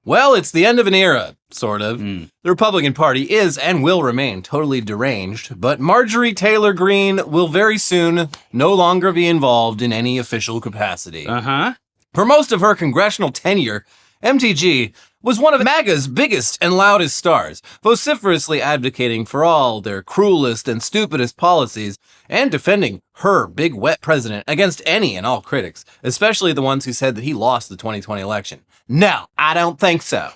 Well, it's the end of an era, sort of. The Republican Party is and will remain totally deranged, but Marjorie Taylor Greene will very soon no longer be involved in any official capacity. For most of her congressional tenure, MTG was one of MAGA's biggest and loudest stars, vociferously advocating for all their cruelest and stupidest policies and defending her big wet president against any and all critics, especially the ones who said that he lost the 2020 election. No, I don't think so.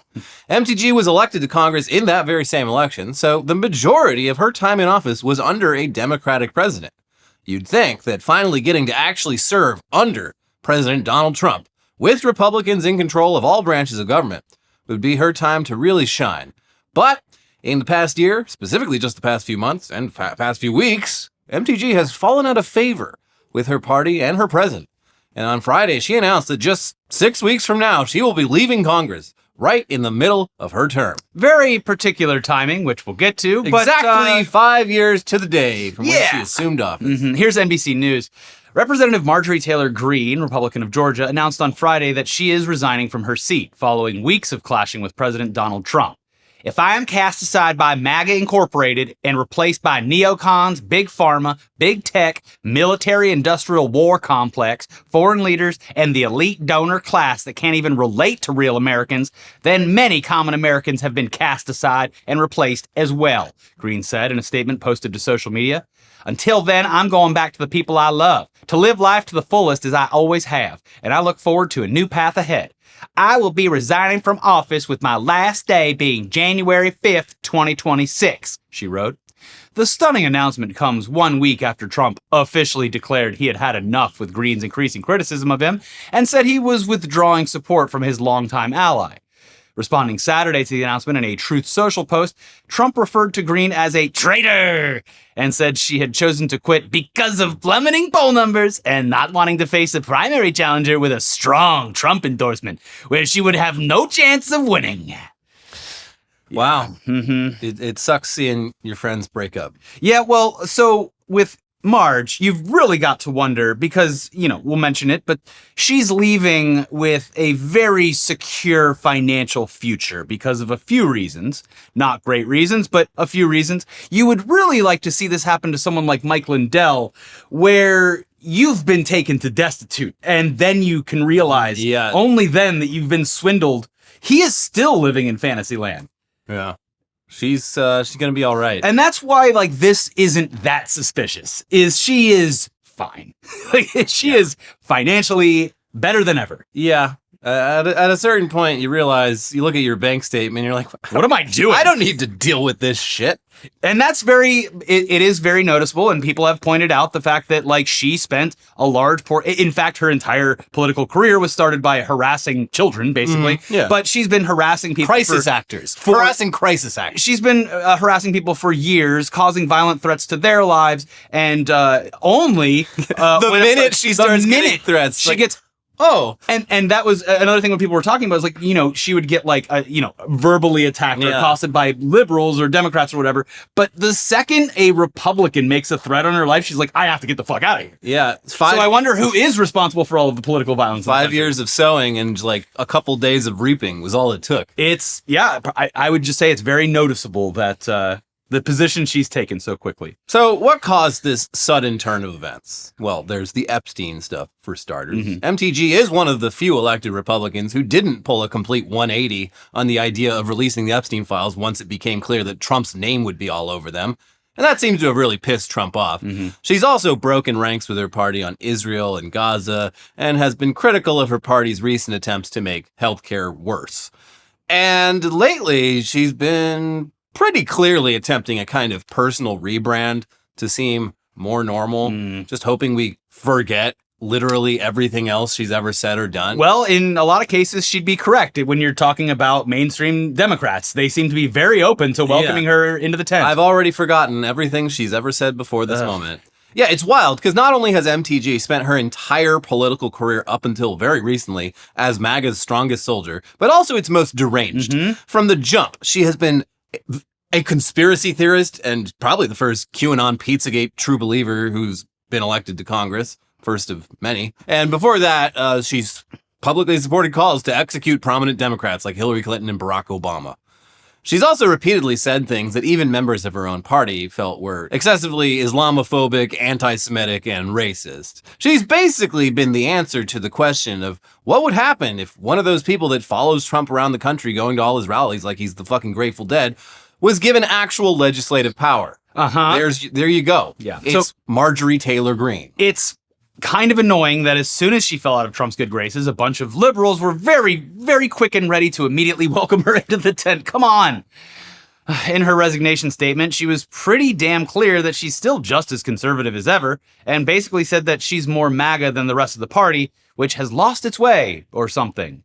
MTG was elected to Congress in that very same election, so the majority of her time in office was under a Democratic president. You'd think that finally getting to actually serve under President Donald Trump, with Republicans in control of all branches of government, would be her time to really shine. But in the past year, specifically just the past few months and past few weeks, MTG has fallen out of favor with her party and her president. And on Friday, she announced that just 6 weeks from now, she will be leaving Congress, right in the middle of her term. Very particular timing, which we'll get to. Exactly 5 years to the day from when she assumed office. Here's NBC News. Representative Marjorie Taylor Greene, Republican of Georgia, announced on Friday that she is resigning from her seat following weeks of clashing with President Donald Trump. If I am cast aside by MAGA Incorporated and replaced by neocons, big pharma, big tech, military-industrial war complex, foreign leaders, and the elite donor class that can't even relate to real Americans, then many common Americans have been cast aside and replaced as well, Greene said in a statement posted to social media. Until then, I'm going back to the people I love, to live life to the fullest as I always have, and I look forward to a new path ahead. I will be resigning from office with my last day being January 5th, 2026, she wrote. The stunning announcement comes 1 week after Trump officially declared he had had enough with Greene's increasing criticism of him and said he was withdrawing support from his longtime ally. Responding Saturday to the announcement in a Truth Social post, Trump referred to Greene as a traitor and said she had chosen to quit because of plummeting poll numbers and not wanting to face a primary challenger with a strong Trump endorsement, where she would have no chance of winning. Wow. It sucks seeing your friends break up. Yeah, well, so with Marge, you've really got to wonder because, we'll mention it, but she's leaving with a very secure financial future because of a few reasons. Not great reasons, but a few reasons. You would really like to see this happen to someone like Mike Lindell, where you've been taken to destitute, and then you can realize only then that you've been swindled. He is still living in fantasy land. Yeah. She's gonna be all right. And that's why, this isn't that suspicious, she is fine. She is financially better than ever. Yeah. At a certain point, you realize, you look at your bank statement, and you're like, what am I doing? I don't need to deal with this shit. And that's it is very noticeable, and people have pointed out the fact that, she spent a large in fact, her entire political career was started by harassing children, basically. But she's been harassing people. Harassing crisis actors. She's been harassing people for years, causing violent threats to their lives, and only... the minute she starts getting threats, she gets... Oh, and that was another thing when people were talking about is she would get verbally attacked or accosted by liberals or Democrats or whatever. But the second a Republican makes a threat on her life, she's like, I have to get the fuck out of here. Yeah. So I wonder who is responsible for all of the political violence. 5 years of sowing and a couple days of reaping was all it took. I would just say it's very noticeable that, the position she's taken so quickly. So what caused this sudden turn of events? Well, there's the Epstein stuff, for starters. MTG is one of the few elected Republicans who didn't pull a complete 180 on the idea of releasing the Epstein files once it became clear that Trump's name would be all over them. And that seems to have really pissed Trump off. She's also broken ranks with her party on Israel and Gaza and has been critical of her party's recent attempts to make healthcare worse. And lately, she's been pretty clearly attempting a kind of personal rebrand to seem more normal, just hoping we forget literally everything else she's ever said or done. Well, in a lot of cases, she'd be correct. When you're talking about mainstream Democrats, they seem to be very open to welcoming her into the tent. I've already forgotten everything she's ever said before this moment. Yeah, it's wild, because not only has MTG spent her entire political career up until very recently as MAGA's strongest soldier, but also its most deranged. From the jump, she has been a conspiracy theorist and probably the first QAnon Pizzagate true believer who's been elected to Congress, first of many. And before that, she's publicly supported calls to execute prominent Democrats like Hillary Clinton and Barack Obama. She's also repeatedly said things that even members of her own party felt were excessively Islamophobic, anti-Semitic, and racist. She's basically been the answer to the question of what would happen if one of those people that follows Trump around the country going to all his rallies like he's the fucking Grateful Dead was given actual legislative power. There you go. Yeah. It's Marjorie Taylor Greene. It's kind of annoying that as soon as she fell out of Trump's good graces, a bunch of liberals were very, very quick and ready to immediately welcome her into the tent. Come on. In her resignation statement, she was pretty damn clear that she's still just as conservative as ever, and basically said that she's more MAGA than the rest of the party, which has lost its way or something.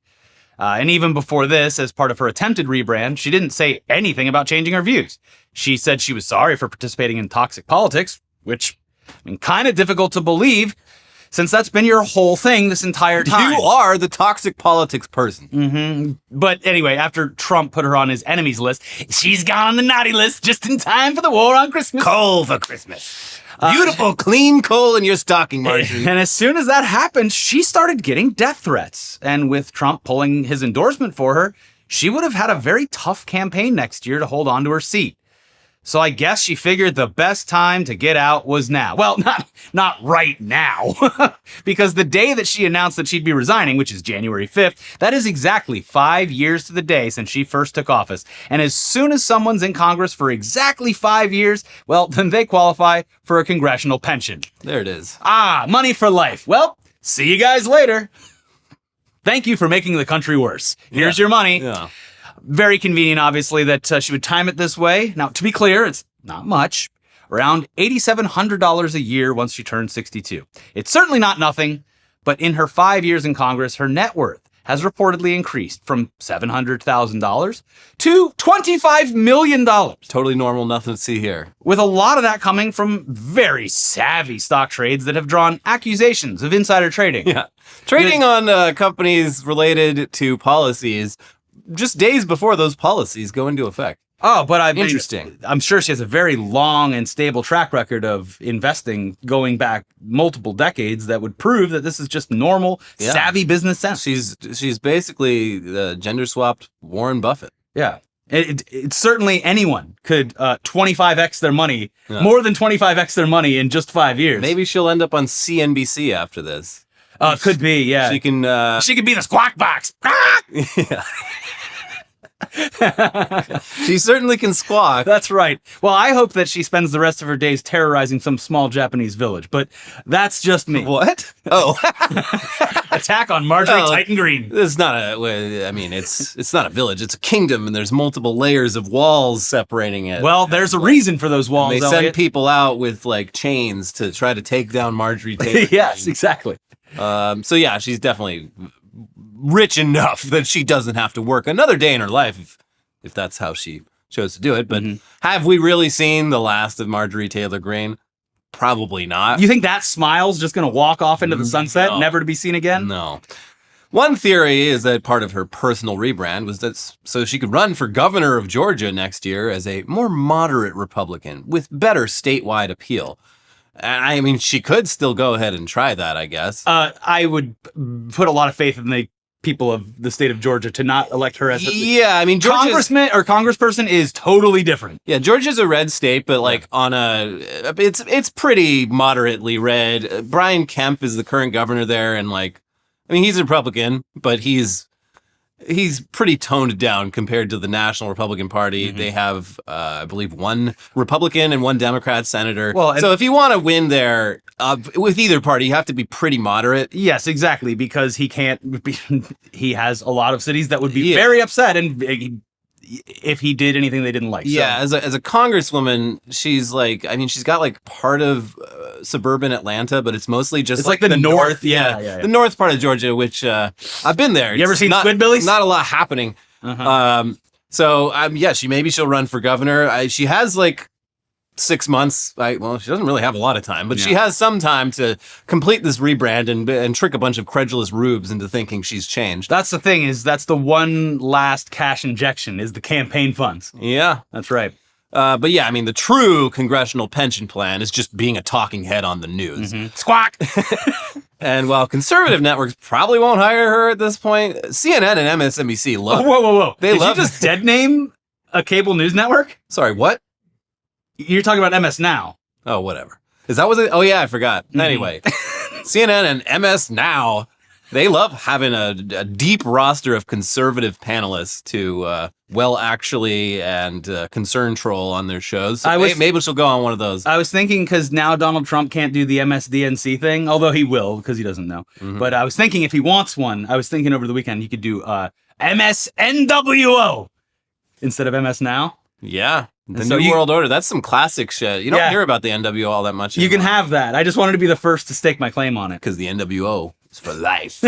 And even before this, as part of her attempted rebrand, she didn't say anything about changing her views. She said she was sorry for participating in toxic politics, which, I mean, kind of difficult to believe, since that's been your whole thing this entire time. You are the toxic politics person. But anyway, after Trump put her on his enemies list, she's gone on the naughty list just in time for the war on Christmas. Coal for Christmas. Beautiful, clean coal in your stocking, Marjorie. And as soon as that happened, she started getting death threats. And with Trump pulling his endorsement for her, she would have had a very tough campaign next year to hold on to her seat. So I guess she figured the best time to get out was now. Well, not right now, because the day that she announced that she'd be resigning, which is January 5th, that is exactly 5 years to the day since she first took office. And as soon as someone's in Congress for exactly 5 years, well, then they qualify for a congressional pension. There it is. Money for life. Well, see you guys later. Thank you for making the country worse. Here's your money. Yeah. Very convenient, obviously, that she would time it this way. Now, to be clear, it's not much. Around $8,700 a year once she turned 62. It's certainly not nothing, but in her 5 years in Congress, her net worth has reportedly increased from $700,000 to $25 million. Totally normal, nothing to see here. With a lot of that coming from very savvy stock trades that have drawn accusations of insider trading. Yeah. Trading on companies related to policies just days before those policies go into effect. Oh, but Interesting. I'm sure she has a very long and stable track record of investing going back multiple decades that would prove that this is just normal, savvy business sense. She's basically the gender-swapped Warren Buffett. Yeah. It's certainly anyone could 25x their money, more than 25x their money in just 5 years. Maybe she'll end up on CNBC after this. Could be, yeah. She can... she could be the squawk box. Yeah. She certainly can squawk. That's right. Well, I hope that she spends the rest of her days terrorizing some small Japanese village, but that's just me. What? Oh. Attack on Marjorie Taylor Greene. It's not it's not a village. It's a kingdom, and there's multiple layers of walls separating it. Well, there's a reason for those walls, They send people out with, like, chains to try to take down Marjorie Taylor. Yes, exactly. So yeah, she's definitely rich enough that she doesn't have to work another day in her life if that's how she chose to do it. But have we really seen the last of Marjorie Taylor Greene? Probably not. You think that smile's just going to walk off into the sunset, never to be seen again? No. One theory is that part of her personal rebrand was that so she could run for governor of Georgia next year as a more moderate Republican with better statewide appeal. I mean, she could still go ahead and try that, I guess. I would put a lot of faith in the people of the state of Georgia to not elect her as I mean, congressman or congressperson is totally different. Yeah, Georgia's a red state, but like it's pretty moderately red. Brian Kemp is the current governor there, and like, I mean, he's a Republican, but he's pretty toned down compared to the National Republican Party. They have, I believe, one Republican and one Democrat senator. Well, so if you want to win there with either party, you have to be pretty moderate. Yes, exactly, because he can't. He has a lot of cities that would be very upset, and if he did anything they didn't like. Yeah, so. as a congresswoman, she's like, I mean, she's got like part of suburban Atlanta, but it's mostly just it's like the north. Yeah, the north part of Georgia, which I've been there. You ever seen Squidbillies? Not a lot happening. So maybe she'll run for governor. She has like 6 months. She doesn't really have a lot of time, but she has some time to complete this rebrand and trick a bunch of credulous rubes into thinking she's changed. That's the thing, is that's the one last cash injection is the campaign funds. Yeah, that's right. But yeah, I mean, the true congressional pension plan is just being a talking head on the news. Squawk! And while conservative networks probably won't hire her at this point, CNN and MSNBC love. Whoa. They Did love you just dead name a cable news network? Sorry, what? You're talking about MS Now. Oh, whatever. Is that what it? Oh, yeah, I forgot. Anyway, CNN and MS Now, they love having a deep roster of conservative panelists to actually and concern troll on their shows. So maybe she'll go on one of those. I was thinking because now Donald Trump can't do the MSDNC thing, although he will because he doesn't know. But I was thinking if he wants one, I was thinking over the weekend he could do MSNWO instead of MS Now. Yeah. The New World Order. That's some classic shit. You don't hear about the NWO all that much anymore. You can have that. I just wanted to be the first to stake my claim on it. Because the NWO is for life.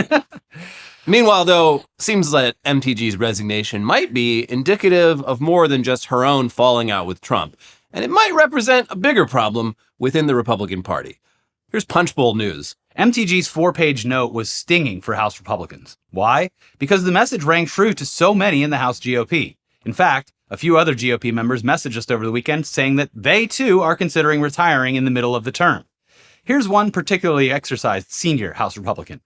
Meanwhile, though, seems that MTG's resignation might be indicative of more than just her own falling out with Trump. And it might represent a bigger problem within the Republican Party. Here's Punchbowl news. MTG's 4-page note was stinging for House Republicans. Why? Because the message rang true to so many in the House GOP. In fact, a few other GOP members messaged us over the weekend saying that they, too, are considering retiring in the middle of the term. Here's one particularly exercised senior House Republican.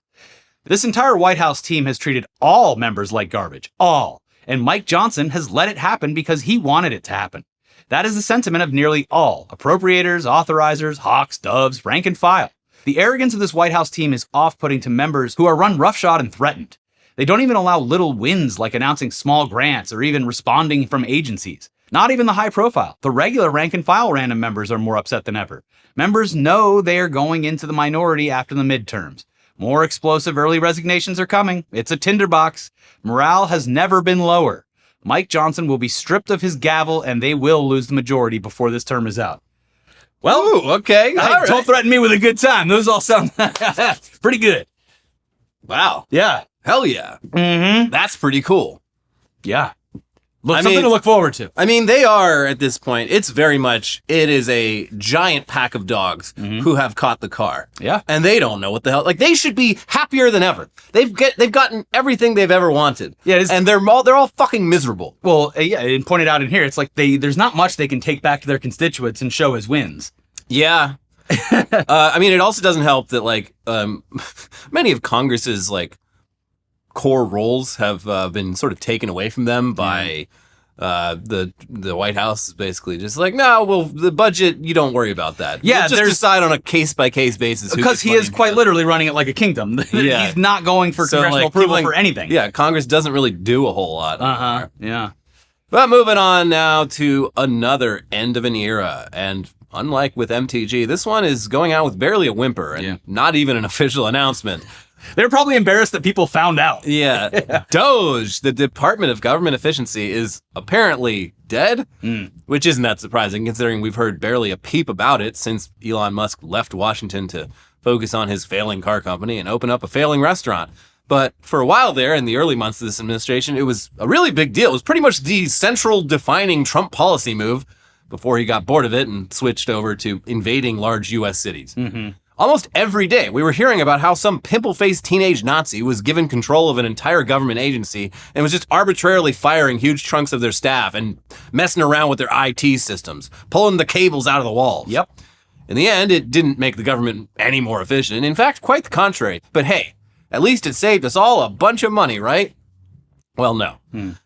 This entire White House team has treated all members like garbage. All. And Mike Johnson has let it happen because he wanted it to happen. That is the sentiment of nearly all appropriators, authorizers, hawks, doves, rank and file. The arrogance of this White House team is off-putting to members who are run roughshod and threatened. They don't even allow little wins like announcing small grants or even responding from agencies. Not even the high profile. The regular rank and file random members are more upset than ever. Members know they are going into the minority after the midterms. More explosive early resignations are coming. It's a tinderbox. Morale has never been lower. Mike Johnson will be stripped of his gavel and they will lose the majority before this term is out. Well, ooh, okay. Don't threaten me with a good time. Those all sound pretty good. Wow. Yeah. Hell yeah. Mm-hmm. That's pretty cool. Yeah. Something to look forward to. I mean, they are, at this point, it is a giant pack of dogs who have caught the car. Yeah. And they don't know what the hell, like, they should be happier than ever. They've gotten everything they've ever wanted. Yeah. And they're all fucking miserable. Well, yeah, and pointed out in here, it's like there's not much they can take back to their constituents and show as wins. Yeah. I mean, it also doesn't help that, like, many of Congress's, like, core roles have been sort of taken away from them by the White House is basically just like, no, well, the budget, you don't worry about that. Yeah, we'll just decide on a case-by-case basis. Because he is quite literally running it like a kingdom. Yeah. He's not going for congressional approval for anything. Yeah, Congress doesn't really do a whole lot. Yeah. But moving on now to another end of an era. And unlike with MTG, this one is going out with barely a whimper and not even an official announcement. They're probably embarrassed that people found out. Yeah. DOGE, the Department of Government Efficiency, is apparently dead, which isn't that surprising considering we've heard barely a peep about it since Elon Musk left Washington to focus on his failing car company and open up a failing restaurant. But for a while there, in the early months of this administration, it was a really big deal. It was pretty much the central defining Trump policy move before he got bored of it and switched over to invading large U.S. cities. Almost every day, we were hearing about how some pimple-faced teenage Nazi was given control of an entire government agency and was just arbitrarily firing huge chunks of their staff and messing around with their IT systems, pulling the cables out of the walls. Yep. In the end, it didn't make the government any more efficient. In fact, quite the contrary. But hey, at least it saved us all a bunch of money, right? Well, no.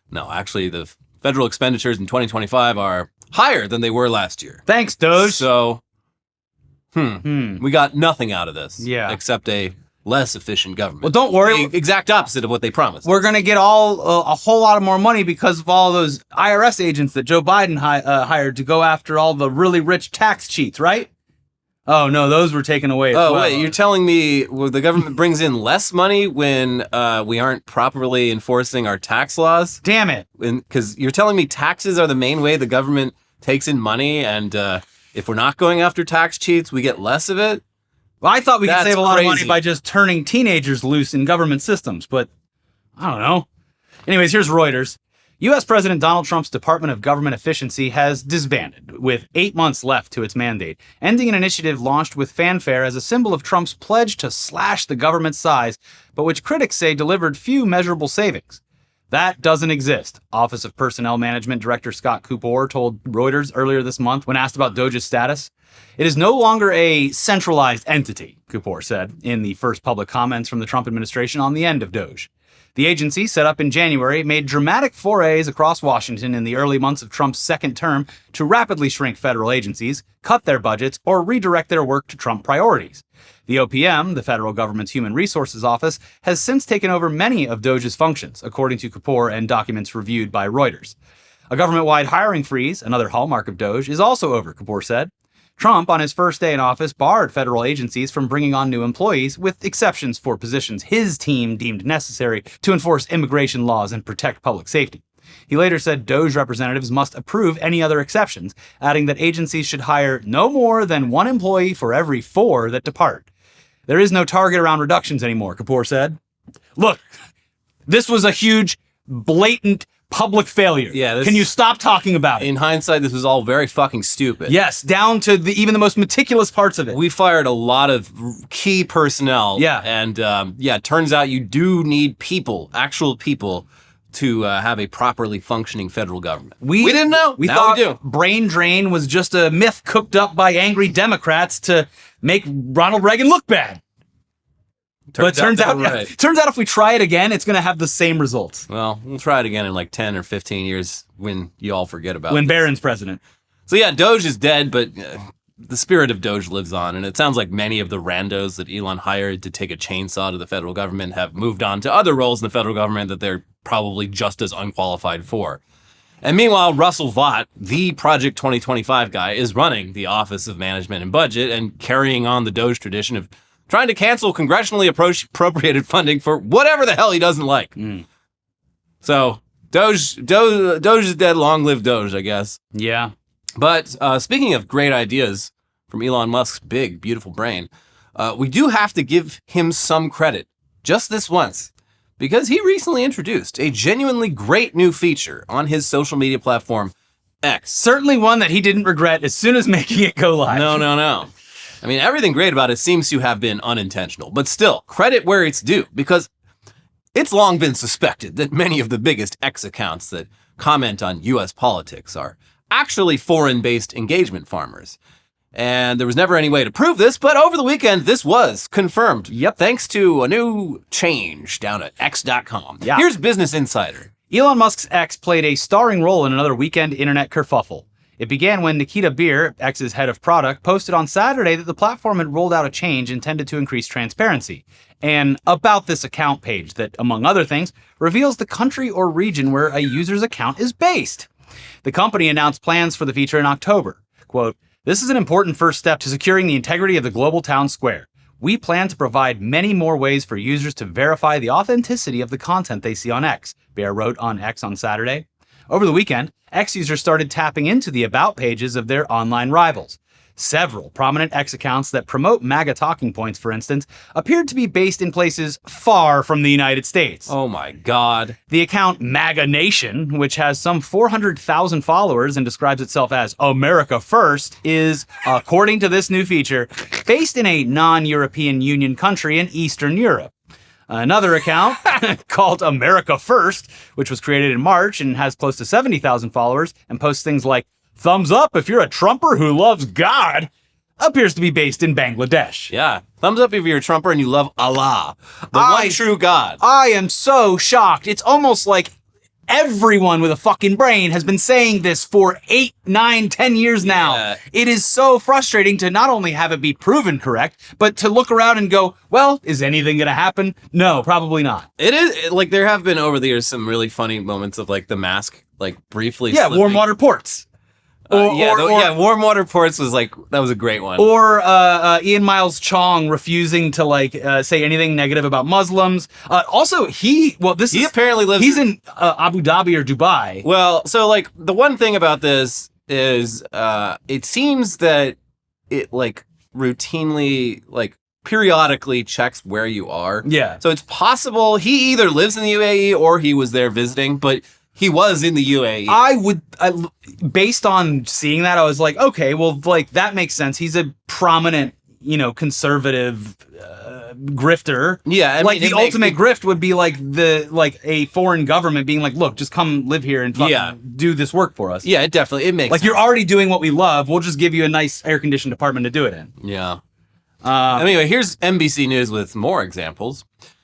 No, actually, the federal expenditures in 2025 are higher than they were last year. Thanks, Doge. So... we got nothing out of this, except a less efficient government. Well, don't worry. The exact opposite of what they promised. We're going to get a whole lot of more money because of all those IRS agents that Joe Biden hired to go after all the really rich tax cheats, right? Oh, no, those were taken away as well. Wait, you're telling me the government brings in less money when we aren't properly enforcing our tax laws? Damn it. Because you're telling me taxes are the main way the government takes in money and... if we're not going after tax cheats, we get less of it? Well, I thought we could save a lot of money crazy. by just turning teenagers loose in government systems, but I don't know. Anyways, here's Reuters. U.S. President Donald Trump's Department of Government Efficiency has disbanded, with 8 months left to its mandate, ending an initiative launched with fanfare as a symbol of Trump's pledge to slash the government's size, but which critics say delivered few measurable savings. That doesn't exist, Office of Personnel Management Director Scott Cooper told Reuters earlier this month when asked about DOGE's status. It is no longer a centralized entity, Cooper said in the first public comments from the Trump administration on the end of DOGE. The agency, set up in January, made dramatic forays across Washington in the early months of Trump's second term to rapidly shrink federal agencies, cut their budgets, or redirect their work to Trump priorities. The OPM, the federal government's human resources office, has since taken over many of DOGE's functions, according to Cooper and documents reviewed by Reuters. A government-wide hiring freeze, another hallmark of DOGE, is also over, Cooper said. Trump, on his first day in office, barred federal agencies from bringing on new employees, with exceptions for positions his team deemed necessary to enforce immigration laws and protect public safety. He later said DOGE representatives must approve any other exceptions, adding that agencies should hire no more than one employee for every 4 that depart. There is no target around reductions anymore, Cooper said. Look, this was a huge, blatant public failure. Yeah, Can you stop talking about it? In hindsight, this was all very fucking stupid. Yes, down to even the most meticulous parts of it. We fired a lot of key personnel. Yeah. And it turns out you do need people, actual people, to have a properly functioning federal government. We didn't know. We Now thought we do. brain drain was just a myth cooked up by angry Democrats to make Ronald Reagan look bad. But it turns out if we try it again, it's going to have the same results. Well, we'll try it again in like 10 or 15 years when you all forget about it. When Barron's president. So yeah, Doge is dead, but the spirit of Doge lives on. And it sounds like many of the randos that Elon hired to take a chainsaw to the federal government have moved on to other roles in the federal government that they're probably just as unqualified for. And meanwhile, Russell Vought, the Project 2025 guy, is running the Office of Management and Budget and carrying on the Doge tradition of trying to cancel congressionally appropriated funding for whatever the hell he doesn't like. So Doge is dead. Long live Doge, I guess. Yeah. But speaking of great ideas from Elon Musk's big, beautiful brain, we do have to give him some credit, just this once, because he recently introduced a genuinely great new feature on his social media platform, X. Certainly one that he didn't regret as soon as making it go live. No. I mean, everything great about it seems to have been unintentional, but still, credit where it's due, because it's long been suspected that many of the biggest X accounts that comment on U.S. politics are actually foreign-based engagement farmers. And there was never any way to prove this, but over the weekend, this was confirmed. Yep. Thanks to a new change down at X.com. Yeah. Here's Business Insider. Elon Musk's X played a starring role in another weekend internet kerfuffle. It began when Nikita Beer, X's head of product, posted on Saturday that the platform had rolled out a change intended to increase transparency. An About This Account page that, among other things, reveals the country or region where a user's account is based. The company announced plans for the feature in October. Quote, "This is an important first step to securing the integrity of the global town square. We plan to provide many more ways for users to verify the authenticity of the content they see on X," Bear wrote on X on Saturday. Over the weekend, X users started tapping into the About pages of their online rivals. Several prominent X accounts that promote MAGA talking points, for instance, appeared to be based in places far from the United States. Oh my God. The account MAGA Nation, which has some 400,000 followers and describes itself as America First, is, according to this new feature, based in a non-European Union country in Eastern Europe. Another account, called America First, which was created in March and has close to 70,000 followers and posts things like, "Thumbs up if you're a Trumper who loves God," appears to be based in Bangladesh. Yeah. Thumbs up if you're a Trumper and you love Allah, the one true God. I am so shocked. It's almost like everyone with a fucking brain has been saying this for 8, 9, 10 years now. Yeah. It is so frustrating to not only have it be proven correct, but to look around and go, well, is anything going to happen? No, probably not. It is, like, there have been over the years some really funny moments of, like, the mask, like, briefly Yeah, slipping. warm water ports. Warm water ports was like, that was a great one. Or Ian Miles Chong refusing to say anything negative about Muslims. Also, he apparently lives. He's in Abu Dhabi or Dubai. Well, so like the one thing about this is, it seems that it like routinely periodically checks where you are. Yeah. So it's possible he either lives in the UAE or he was there visiting, but he was in the UAE. Based on seeing that, I was like, okay, well, that makes sense. He's a prominent conservative grifter. Yeah, I like mean, the ultimate grift would be like a foreign government being like, look, just come live here and fucking do this work for us. Yeah, it makes like sense. You're already doing what we love. We'll just give you a nice air-conditioned apartment to do it in. Yeah. Anyway, here's NBC News with more examples.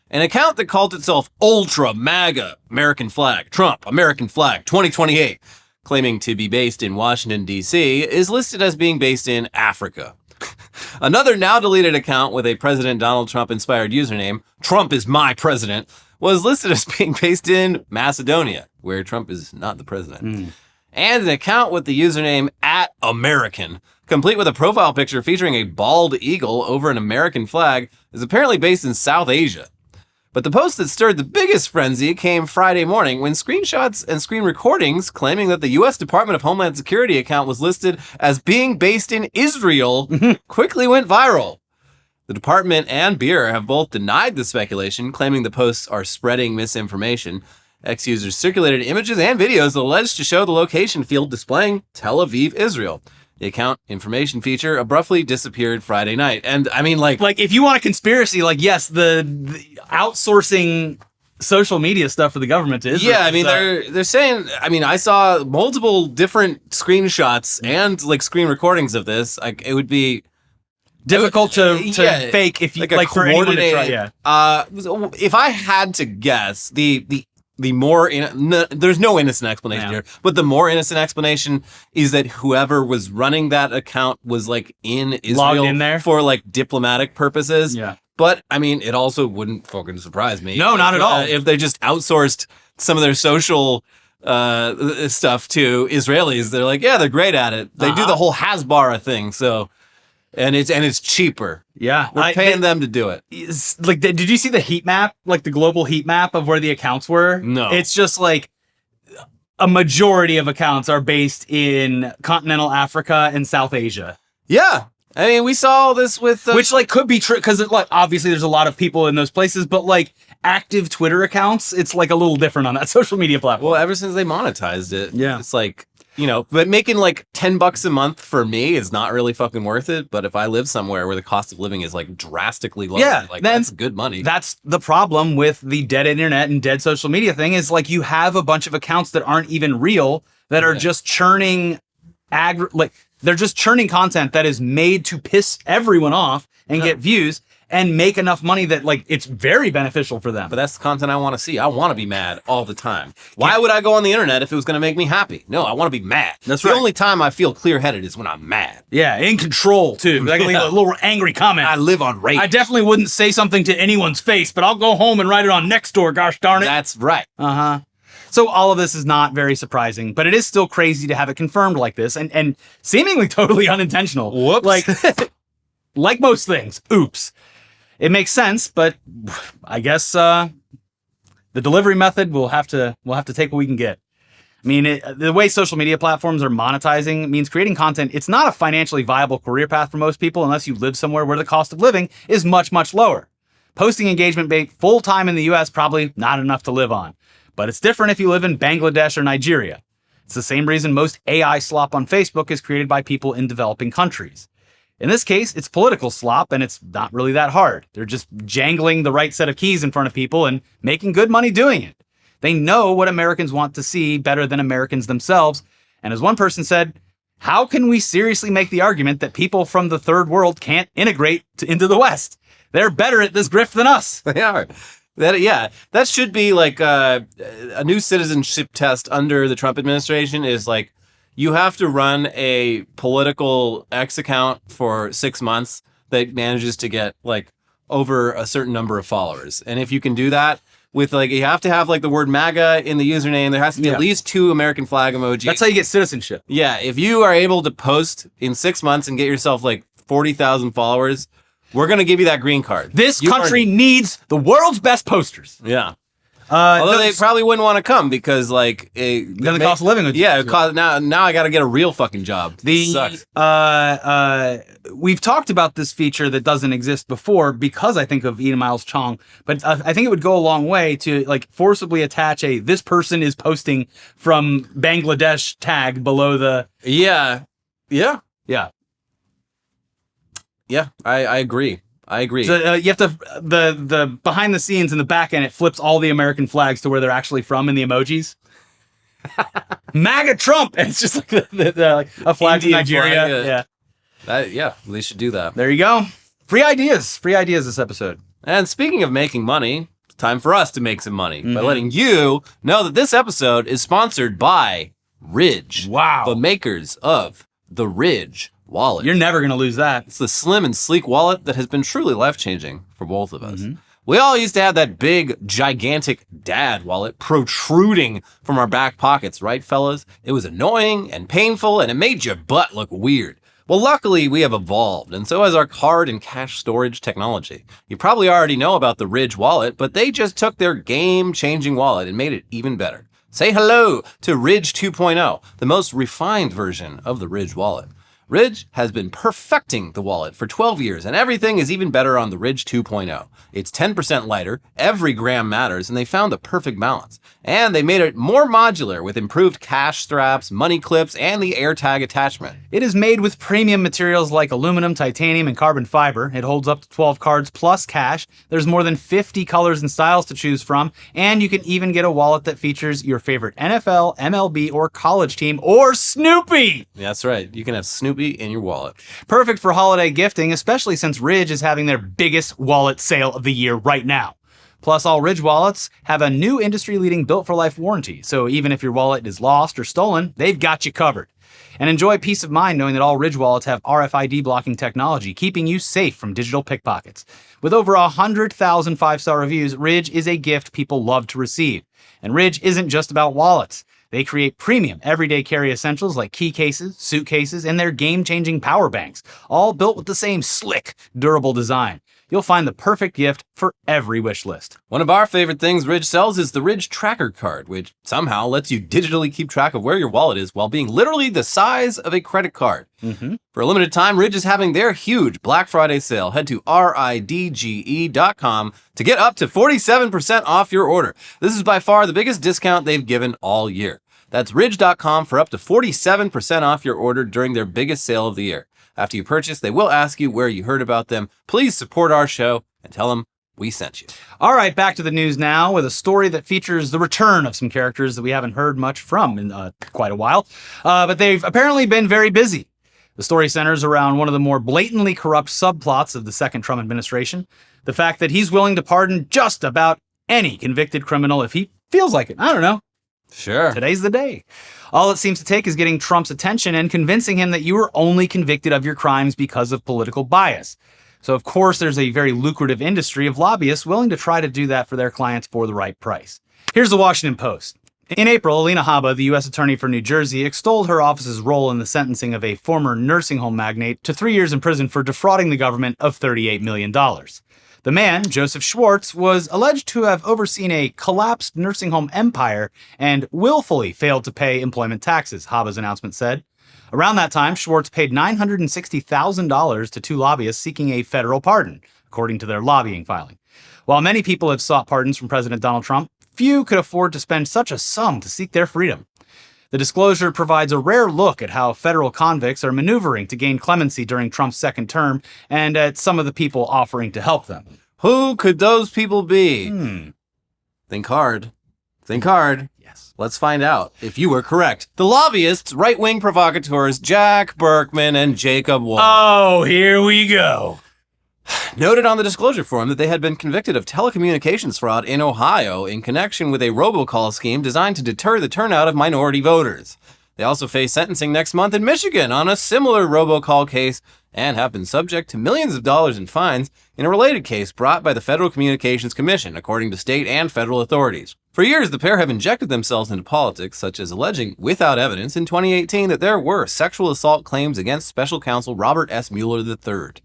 An account that called itself Ultra MAGA, American Flag, Trump, American Flag, 2028, claiming to be based in Washington, D.C., is listed as being based in Africa. Another now deleted account with a President Donald Trump-inspired username, Trump is my president, was listed as being based in Macedonia, where Trump is not the president. And an account with the username @American, complete with a profile picture featuring a bald eagle over an American flag, is apparently based in South Asia. But the post that stirred the biggest frenzy came Friday morning when screenshots and screen recordings claiming that the U.S. Department of Homeland Security account was listed as being based in Israel quickly went viral. The department and Beer have both denied the speculation, claiming the posts are spreading misinformation. Ex-users circulated images and videos alleged to show the location field displaying Tel Aviv, Israel. The account information feature abruptly disappeared Friday night. And I mean, like if you want a conspiracy, yes, the outsourcing social media stuff for the government to Israel. Yeah, I mean, they're saying, I saw multiple different screnershots and screen recordings of this. It would be difficult to fake if you for anyone to try. Yeah. If I had to guess, the more there's no innocent explanation here, but the more innocent explanation is that whoever was running that account was in Israel logged in there for diplomatic purposes. Yeah. But it also wouldn't fucking surprise me. No, not at all. If they just outsourced some of their social stuff to Israelis, they're like, yeah, they're great at it. They do the whole Hasbara thing. So, and it's cheaper. Yeah. We're paying them to do it. Did you see the heat map? The global heat map of where the accounts were? No. It's just a majority of accounts are based in continental Africa and South Asia. Yeah. We saw all this with... which, could be true, because, obviously there's a lot of people in those places, but, active Twitter accounts, it's, a little different on that social media platform. Well, ever since they monetized it, yeah. It's but making, $10 a month for me is not really fucking worth it, but if I live somewhere where the cost of living is, drastically lower, that's good money. That's the problem with the dead internet and dead social media thing is, you have a bunch of accounts that aren't even real, that are just churning they're just churning content that is made to piss everyone off and get views and make enough money that it's very beneficial for them. But that's the content I want to see. I want to be mad all the time. Why would I go on the internet if it was going to make me happy? No, I want to be mad. That's the only time I feel clear-headed is when I'm mad. Yeah, in control too. I can leave a little angry comment. I live on rage. I definitely wouldn't say something to anyone's face, but I'll go home and write it on Nextdoor, gosh darn it. That's right. Uh-huh. So all of this is not very surprising, but it is still crazy to have it confirmed like this and seemingly totally unintentional. Whoops. Like most things. Oops. It makes sense, but I guess the delivery method we'll have to take what we can get. The way social media platforms are monetizing means creating content. It's not a financially viable career path for most people unless you live somewhere where the cost of living is much, much lower. Posting engagement bait full-time in the U.S. probably not enough to live on. But it's different if you live in Bangladesh or Nigeria. It's the same reason most AI slop on Facebook is created by people in developing countries. In this case, it's political slop, and it's not really that hard. They're just jangling the right set of keys in front of people and making good money doing it. They know what Americans want to see better than Americans themselves. And as one person said, how can we seriously make the argument that people from the third world can't integrate into the West? They're better at this grift than us. They are. That should be a new citizenship test under the Trump administration is you have to run a political X account for 6 months that manages to get over a certain number of followers. And if you can do that with you have to have the word MAGA in the username, there has to be at least 2 American flag emojis. That's how you get citizenship. Yeah. If you are able to post in 6 months and get yourself 40,000 followers, we're going to give you that green card. This country needs the world's best posters. Yeah. Although they probably wouldn't want to come because then the cost of living would now I got to get a real fucking job. Sucks. We've talked about this feature that doesn't exist before because I think of Ina Miles Chong, but I think it would go a long way to forcibly attach this person is posting from Bangladesh tag below the Yeah. Yeah, I agree. So, you have to the behind the scenes in the back end. It flips all the American flags to where they're actually from in the emojis. MAGA Trump, and it's just like like a flag from Indian Nigeria. flag, yeah, they should do that. There you go. Free ideas this episode. And speaking of making money, it's time for us to make some money by letting you know that this episode is sponsored by Ridge. Wow. The makers of the Ridge wallet. You're never gonna lose that. It's the slim and sleek wallet that has been truly life-changing for both of us. We all used to have that big, gigantic dad wallet protruding from our back pockets, right, fellas? It was annoying and painful, and it made your butt look weird. Well, luckily, we have evolved, and so has our card and cash storage technology. You probably already know about the Ridge wallet, but they just took their game-changing wallet and made it even better. Say hello to Ridge 2.0, the most refined version of the Ridge wallet. Ridge has been perfecting the wallet for 12 years, and everything is even better on the Ridge 2.0. It's 10% lighter, every gram matters, and they found the perfect balance. And they made it more modular with improved cash straps, money clips, and the AirTag attachment. It is made with premium materials like aluminum, titanium, and carbon fiber. It holds up to 12 cards plus cash. There's more than 50 colors and styles to choose from, and you can even get a wallet that features your favorite NFL, MLB, or college team, or Snoopy! That's right, you can have Snoopy in your wallet. Perfect for holiday gifting, especially since Ridge is having their biggest wallet sale of the year right now. Plus, all Ridge wallets have a new industry-leading built-for-life warranty, so even if your wallet is lost or stolen, they've got you covered. And enjoy peace of mind knowing that all Ridge wallets have RFID blocking technology, keeping you safe from digital pickpockets. With over 100,000 five-star reviews, Ridge is a gift people love to receive. And Ridge isn't just about wallets. They create premium, everyday carry essentials like key cases, suitcases, and their game-changing power banks, all built with the same slick, durable design. You'll find the perfect gift for every wish list. One of our favorite things Ridge sells is the Ridge Tracker Card, which somehow lets you digitally keep track of where your wallet is while being literally the size of a credit card. For a limited time, Ridge is having their huge Black Friday sale. Head to ridge.com to get up to 47% off your order. This is by far the biggest discount they've given all year. That's ridge.com for up to 47% off your order during their biggest sale of the year. After you purchase, they will ask you where you heard about them. Please support our show and tell them we sent you. All right, back to the news now with a story that features the return of some characters that we haven't heard much from in quite a while. But they've apparently been very busy. The story centers around one of the more blatantly corrupt subplots of the second Trump administration. The fact that he's willing to pardon just about any convicted criminal if he feels like it. I don't know. Sure. Today's the day. All it seems to take is getting Trump's attention and convincing him that you were only convicted of your crimes because of political bias. So, of course, there's a very lucrative industry of lobbyists willing to try to do that for their clients for the right price. Here's the Washington Post. In April, Alina Habba, the U.S. Attorney for New Jersey, extolled her office's role in the sentencing of a former nursing home magnate to 3 years in prison for defrauding the government of $38 million. The man, Joseph Schwartz, was alleged to have overseen a collapsed nursing home empire and willfully failed to pay employment taxes, Habba's announcement said. Around that time, Schwartz paid $960,000 to two lobbyists seeking a federal pardon, according to their lobbying filing. While many people have sought pardons from President Donald Trump, few could afford to spend such a sum to seek their freedom. The disclosure provides a rare look at how federal convicts are maneuvering to gain clemency during Trump's second term and at some of the people offering to help them. Who could those people be? Think hard. Think hard. Yes. Let's find out if you were correct. The lobbyists, right-wing provocateurs Jack Burkman and Jacob Wohl, Oh, here we go. noted on the disclosure form that they had been convicted of telecommunications fraud in Ohio in connection with a robocall scheme designed to deter the turnout of minority voters. They also face sentencing next month in Michigan on a similar robocall case and have been subject to millions of dollars in fines in a related case brought by the Federal Communications Commission, according to state and federal authorities. For years, the pair have injected themselves into politics, such as alleging, without evidence, in 2018 that there were sexual assault claims against special counsel Robert S. Mueller III.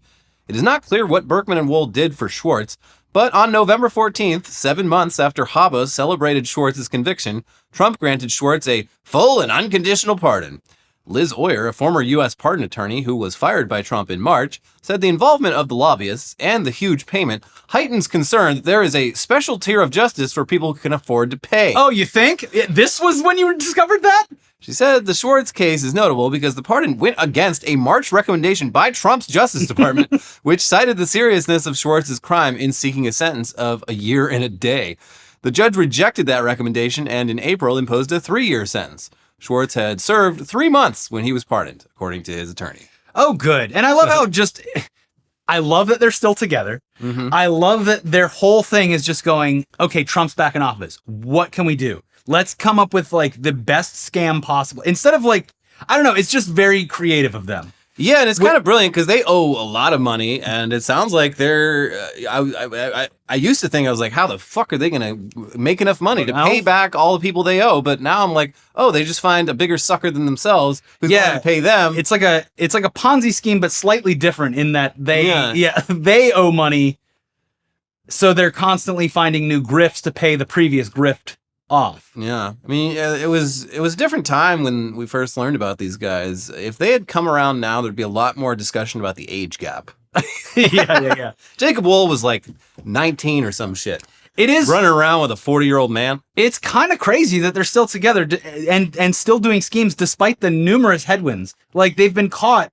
It is not clear what Burkman and Wohl did for Schwartz, but on November 14th, 7 months after Habba celebrated Schwartz's conviction, Trump granted Schwartz a full and unconditional pardon. Liz Oyer, a former U.S. pardon attorney who was fired by Trump in March, said the involvement of the lobbyists and the huge payment heightens concern that there is a special tier of justice for people who can afford to pay. Oh, you think? This was when you discovered that? She said the Schwartz case is notable because the pardon went against a March recommendation by Trump's Justice Department, which cited the seriousness of Schwartz's crime in seeking a sentence of a year and a day. The judge rejected that recommendation and in April imposed a 3-year sentence. Schwartz had served 3 months when he was pardoned, according to his attorney. Oh, good. And I love how I love that they're still together. Mm-hmm. I love that their whole thing is just going, okay, Trump's back in office. What can we do? Let's come up with like the best scam possible. Instead of like, I don't know, it's just very creative of them. Yeah, and it's kind of brilliant because they owe a lot of money, and it sounds like they're. I used to think I was like, how the fuck are they going to make enough money to pay back all the people they owe? But now I'm like, oh, they just find a bigger sucker than themselves who's going to pay them. It's like a Ponzi scheme, but slightly different in that they owe money, so they're constantly finding new grifts to pay the previous grift off. Yeah. I mean, it was a different time when we first learned about these guys. If they had come around now, there'd be a lot more discussion about the age gap. Yeah. Jacob Wohl was like 19 or some shit. It is running around with a 40-year-old man. It's kind of crazy that they're still together and still doing schemes despite the numerous headwinds. Like, they've been caught.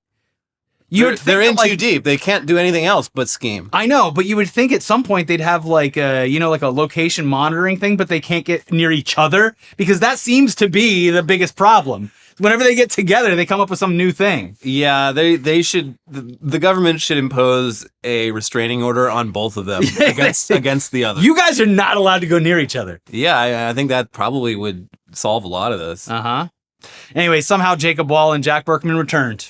They're in too deep. They can't do anything else but scheme. I know, but you would think at some point they'd have like a location monitoring thing, but they can't get near each other because that seems to be the biggest problem. Whenever they get together, they come up with some new thing. Yeah, they should. The government should impose a restraining order on both of them against the other. You guys are not allowed to go near each other. Yeah, I think that probably would solve a lot of this. Anyway, somehow Jacob Wohl and Jack Burkman returned.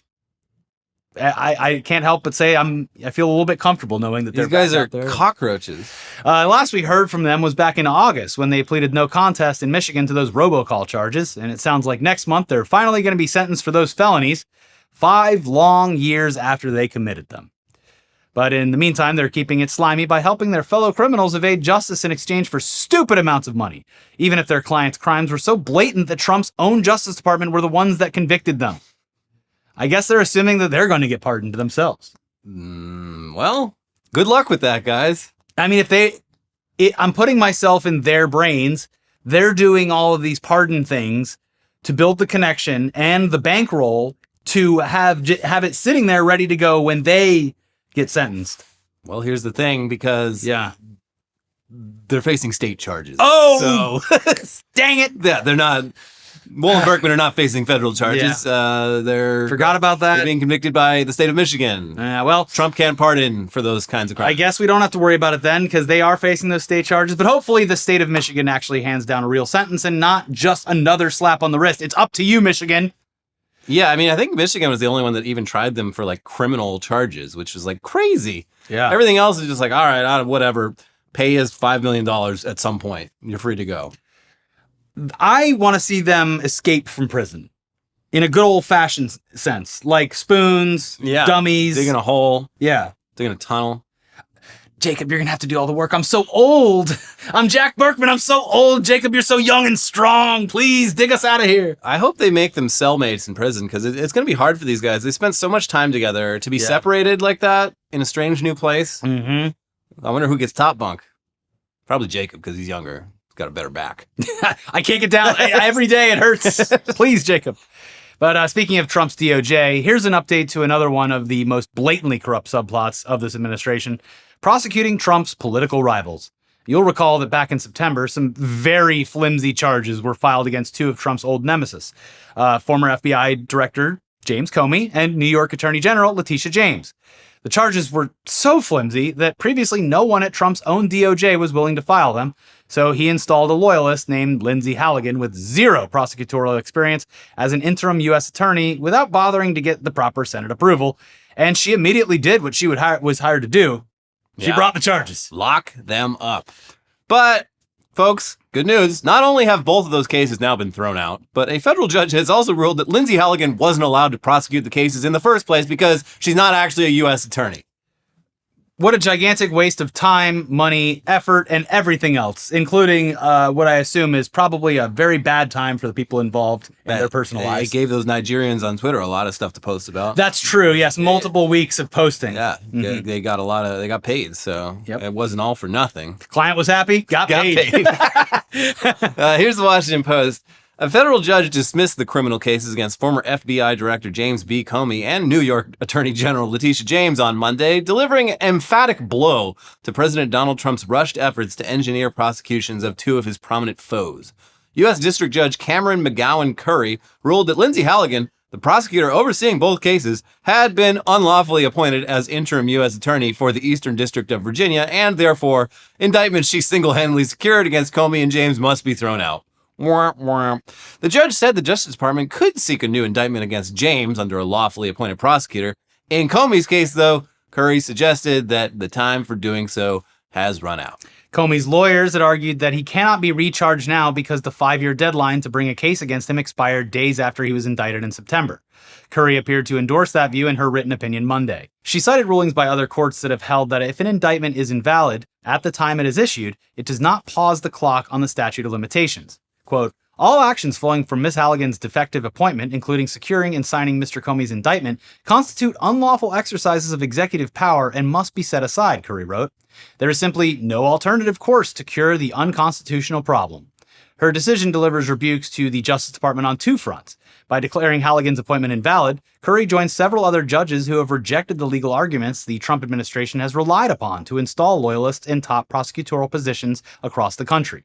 I can't help but say I feel a little bit comfortable knowing that these guys are cockroaches. Last we heard from them was back in August when they pleaded no contest in Michigan to those robocall charges, and it sounds like next month they're finally going to be sentenced for those felonies 5 long years after they committed them. But in the meantime, they're keeping it slimy by helping their fellow criminals evade justice in exchange for stupid amounts of money, even if their clients' crimes were so blatant that Trump's own Justice Department were the ones that convicted them. I guess they're assuming that they're going to get pardoned themselves. Well, good luck with that, guys. I mean, I'm putting myself in their brains. They're doing all of these pardon things to build the connection and the bankroll to have it sitting there ready to go when they get sentenced. Well, here's the thing, because they're facing state charges. Oh, so dang it! Yeah, they're not. Wohl and Burkman are not facing federal charges. They're forgot about that. They're being convicted by the state of Michigan. Well, Trump can't pardon for those kinds of crimes. I guess we don't have to worry about it then because they are facing those state charges. But hopefully the state of Michigan actually hands down a real sentence and not just another slap on the wrist. It's up to you, Michigan. Yeah, I mean, I think Michigan was the only one that even tried them for like criminal charges, which was like crazy. Yeah. Everything else is just like, all right, whatever. Pay us $5 million at some point. You're free to go. I want to see them escape from prison in a good old-fashioned sense, like spoons, dummies. Digging a hole. Yeah. Digging a tunnel. Jacob, you're going to have to do all the work. I'm so old. I'm Jack Burkman. I'm so old. Jacob, you're so young and strong. Please dig us out of here. I hope they make them cellmates in prison because it's going to be hard for these guys. They spent so much time together to be separated like that in a strange new place. Mm-hmm. I wonder who gets top bunk. Probably Jacob because he's younger. Got a better back. I can't get down. Every day it hurts. Please, Jacob. But speaking of Trump's DOJ, here's an update to another one of the most blatantly corrupt subplots of this administration, prosecuting Trump's political rivals. You'll recall that back in September, some very flimsy charges were filed against 2 of Trump's old nemesis, former FBI Director James Comey and New York Attorney General Letitia James. The charges were so flimsy that previously no one at Trump's own DOJ was willing to file them, so he installed a loyalist named Lindsay Halligan with 0 prosecutorial experience as an interim U.S. attorney without bothering to get the proper Senate approval, and she immediately did what she was hired to do. She brought the charges. Lock them up. But, folks, good news. Not only have both of those cases now been thrown out, but a federal judge has also ruled that Lindsay Halligan wasn't allowed to prosecute the cases in the first place because she's not actually a U.S. attorney. What a gigantic waste of time, money, effort, and everything else, including what I assume is probably a very bad time for the people involved in their personal lives. It gave those Nigerians on Twitter a lot of stuff to post about. That's true. Yes, multiple weeks of posting. Yeah, they got they got paid, so it wasn't all for nothing. The client was happy, got paid. Here's the Washington Post. A federal judge dismissed the criminal cases against former FBI Director James B. Comey and New York Attorney General Letitia James on Monday, delivering an emphatic blow to President Donald Trump's rushed efforts to engineer prosecutions of two of his prominent foes. U.S. District Judge Cameron McGowan Curry ruled that Lindsay Halligan, the prosecutor overseeing both cases, had been unlawfully appointed as interim U.S. attorney for the Eastern District of Virginia, and therefore, indictments she single-handedly secured against Comey and James must be thrown out. The judge said the Justice Department could seek a new indictment against James under a lawfully appointed prosecutor. In Comey's case, though, Curry suggested that the time for doing so has run out. Comey's lawyers had argued that he cannot be recharged now because the 5-year deadline to bring a case against him expired days after he was indicted in September. Curry appeared to endorse that view in her written opinion Monday. She cited rulings by other courts that have held that if an indictment is invalid at the time it is issued, it does not pause the clock on the statute of limitations. Quote, all actions flowing from Ms. Halligan's defective appointment, including securing and signing Mr. Comey's indictment, constitute unlawful exercises of executive power and must be set aside, Curry wrote. There is simply no alternative course to cure the unconstitutional problem. Her decision delivers rebukes to the Justice Department on two fronts. By declaring Halligan's appointment invalid, Curry joins several other judges who have rejected the legal arguments the Trump administration has relied upon to install loyalists in top prosecutorial positions across the country.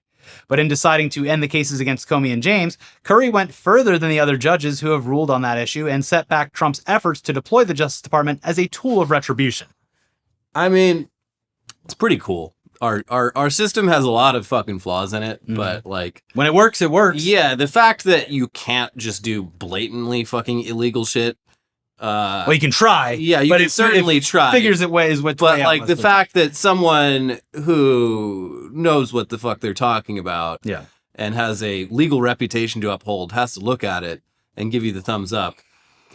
But in deciding to end the cases against Comey and James, Curry went further than the other judges who have ruled on that issue and set back Trump's efforts to deploy the Justice Department as a tool of retribution. I mean, it's pretty cool. Our system has a lot of fucking flaws in it, but like when it works, it works. Yeah, the fact that you can't just do blatantly fucking illegal shit. Well, you can try. Yeah, you can certainly try. Figures it way is what. But like the fact that someone who knows what the fuck they're talking about, yeah, and has a legal reputation to uphold has to look at it and give you the thumbs up,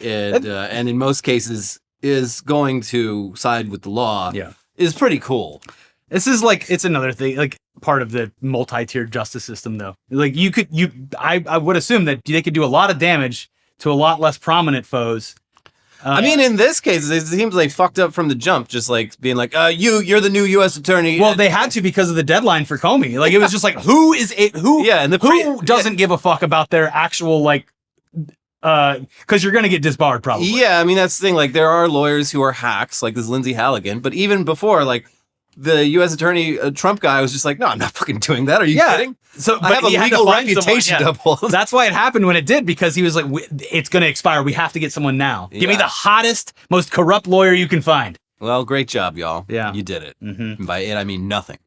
and in most cases is going to side with the law. Yeah, is pretty cool. This is like, it's another thing, like part of the multi-tiered justice system, though. Like I would assume that they could do a lot of damage to a lot less prominent foes. I mean, in this case, it seems like fucked up from the jump, just like being like, you're the new U.S. attorney. Well, they had to because of the deadline for Comey. Like, it was just like, who doesn't give a fuck about their actual, like, because you're going to get disbarred probably. Yeah, I mean, that's the thing. Like, there are lawyers who are hacks, like this Lindsay Halligan. But even before, like, the U.S. attorney Trump guy was just like, no, I'm not fucking doing that. Are you kidding? So, I have a legal reputation to uphold. That's why it happened when it did, because he was like, it's going to expire. We have to get someone now. Give me the hottest, most corrupt lawyer you can find. Well, great job, y'all. Yeah. You did it. Mm-hmm. And by it, I mean nothing.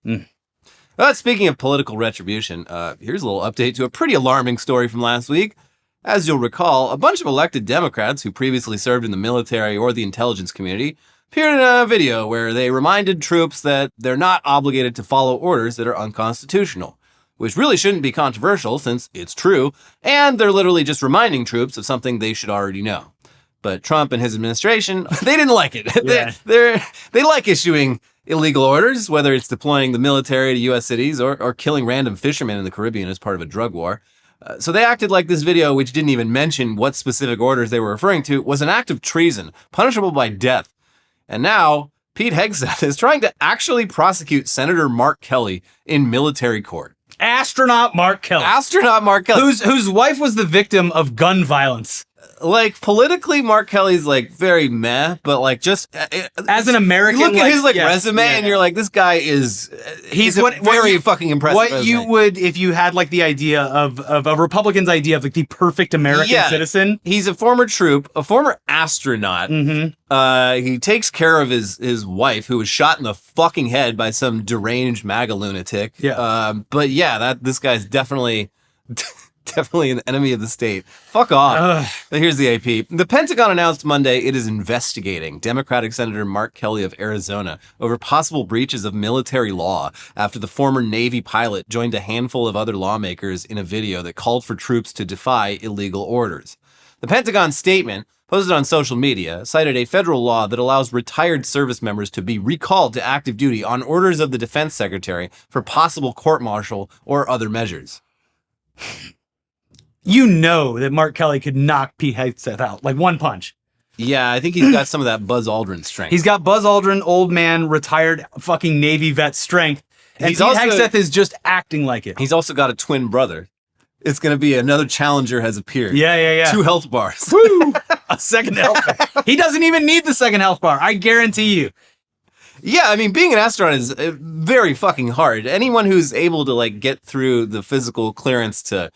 Speaking of political retribution, here's a little update to a pretty alarming story from last week. As you'll recall, a bunch of elected Democrats who previously served in the military or the intelligence community appeared in a video where they reminded troops that they're not obligated to follow orders that are unconstitutional, which really shouldn't be controversial since it's true, and they're literally just reminding troops of something they should already know. But Trump and his administration, they didn't like it. Yeah. They like issuing illegal orders, whether it's deploying the military to U.S. cities or killing random fishermen in the Caribbean as part of a drug war. So they acted like this video, which didn't even mention what specific orders they were referring to, was an act of treason, punishable by death. And now, Pete Hegseth is trying to actually prosecute Senator Mark Kelly in military court. Astronaut Mark Kelly. Whose wife was the victim of gun violence. Like, politically, Mark Kelly's, like, very meh, but, like, just... as an American... You look at his, like, resume, and you're like, this guy is... He's very fucking impressive What resume. you would, if you had, like, the idea of a Republican's idea of, like, the perfect American citizen. He's a former troop, a former astronaut. Mm-hmm. He takes care of his wife, who was shot in the fucking head by some deranged MAGA lunatic. Yeah. But, yeah, this guy's definitely... Definitely an enemy of the state. Fuck off. But here's the AP. The Pentagon announced Monday it is investigating Democratic Senator Mark Kelly of Arizona over possible breaches of military law after the former Navy pilot joined a handful of other lawmakers in a video that called for troops to defy illegal orders. The Pentagon statement, posted on social media, cited a federal law that allows retired service members to be recalled to active duty on orders of the defense secretary for possible court-martial or other measures. You know that Mark Kelly could knock Pete Hegseth out, like one punch. Yeah, I think he's got some of that Buzz Aldrin strength. He's got Buzz Aldrin, old man, retired fucking Navy vet strength. And Pete Hegseth is just acting like it. He's also got a twin brother. It's going to be another challenger has appeared. Yeah. 2 health bars. Woo! A second health bar. He doesn't even need the second health bar. I guarantee you. Yeah, I mean, being an astronaut is very fucking hard. Anyone who's able to like get through the physical clearance to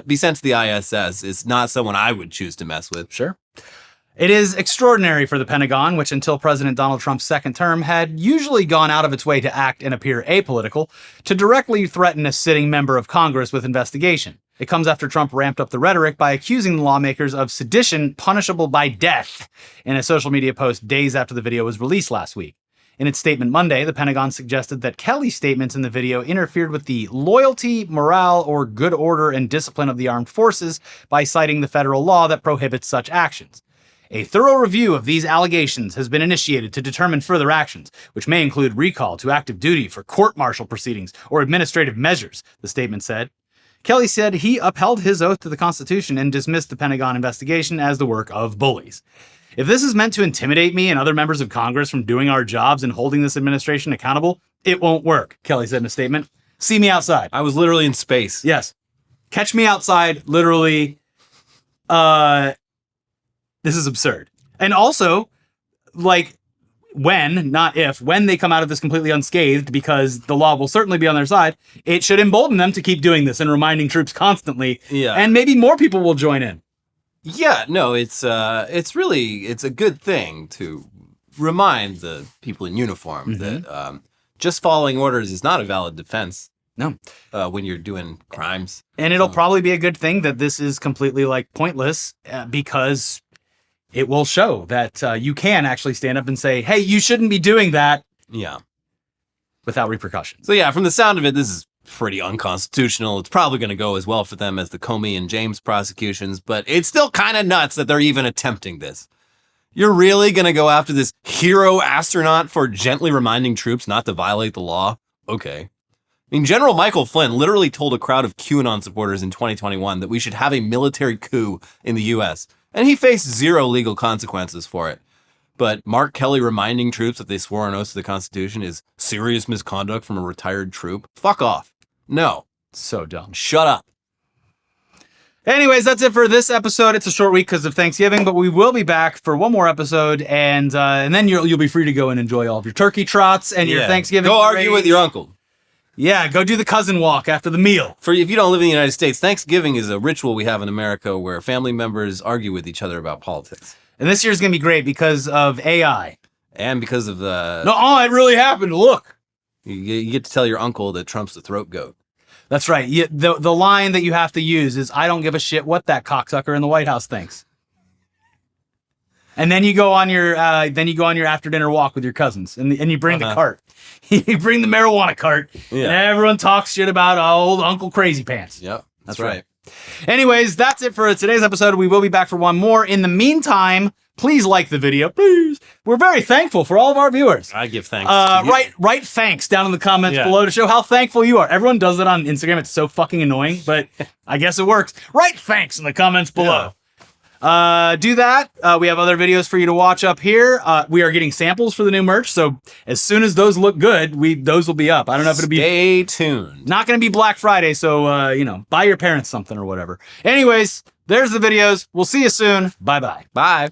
be sent to the ISS is not someone I would choose to mess with. Sure. It is extraordinary for the Pentagon, which until President Donald Trump's second term had usually gone out of its way to act and appear apolitical, to directly threaten a sitting member of Congress with investigation. It comes after Trump ramped up the rhetoric by accusing the lawmakers of sedition punishable by death in a social media post days after the video was released last week. In its statement Monday, the Pentagon suggested that Kelly's statements in the video interfered with the loyalty, morale, or good order and discipline of the armed forces by citing the federal law that prohibits such actions. A thorough review of these allegations has been initiated to determine further actions, which may include recall to active duty for court-martial proceedings or administrative measures, the statement said. Kelly said he upheld his oath to the Constitution and dismissed the Pentagon investigation as the work of bullies. If this is meant to intimidate me and other members of Congress from doing our jobs and holding this administration accountable, it won't work, Kelly said in a statement. See me outside. I was literally in space. Yes. Catch me outside, literally. This is absurd. And also, like, when, not if, when they come out of this completely unscathed, because the law will certainly be on their side, it should embolden them to keep doing this and reminding troops constantly. Yeah. And maybe more people will join in. Yeah, no, it's a good thing to remind the people in uniform that just following orders is not a valid defense. No. When you're doing crimes. And it'll probably be a good thing that this is completely like pointless because it will show that you can actually stand up and say, hey, you shouldn't be doing that. Yeah. Without repercussions. So yeah, from the sound of it, this is pretty unconstitutional. It's probably going to go as well for them as the Comey and James prosecutions, but it's still kind of nuts that they're even attempting this. You're really going to go after this hero astronaut for gently reminding troops not to violate the law? Okay. I mean, General Michael Flynn literally told a crowd of QAnon supporters in 2021 that we should have a military coup in the U.S., and he faced 0 legal consequences for it. But Mark Kelly reminding troops that they swore an oath to the Constitution is serious misconduct from a retired troop? Fuck off. No. So dumb. Shut up. Anyways, that's it for this episode. It's a short week because of Thanksgiving, but we will be back for one more episode, and then you'll be free to go and enjoy all of your turkey trots and your Thanksgiving. Go argue with your uncle. Yeah, go do the cousin walk after the meal. For if you don't live in the United States, Thanksgiving is a ritual we have in America where family members argue with each other about politics. And this year's going to be great because of AI. And because of the... No, it really happened. Look. You get to tell your uncle that Trump's the throat goat. That's right. The line that you have to use is, I don't give a shit what that cocksucker in the White House thinks. And then you go on your after dinner walk with your cousins, and you bring the cart. You bring the marijuana cart, and everyone talks shit about old Uncle Crazy Pants. Yep, that's right. Anyways, that's it for today's episode. We will be back for one more. In the meantime, please like the video, please. We're very thankful for all of our viewers. I give thanks. Write thanks down in the comments below to show how thankful you are. Everyone does it on Instagram. It's so fucking annoying, but I guess it works. Write thanks in the comments below. Do that. We have other videos for you to watch up here. We are getting samples for the new merch, so as soon as those look good, those will be up. I don't know if it'll be... Stay tuned. Not going to be Black Friday, so, buy your parents something or whatever. Anyways, there's the videos. We'll see you soon. Bye-bye. Bye.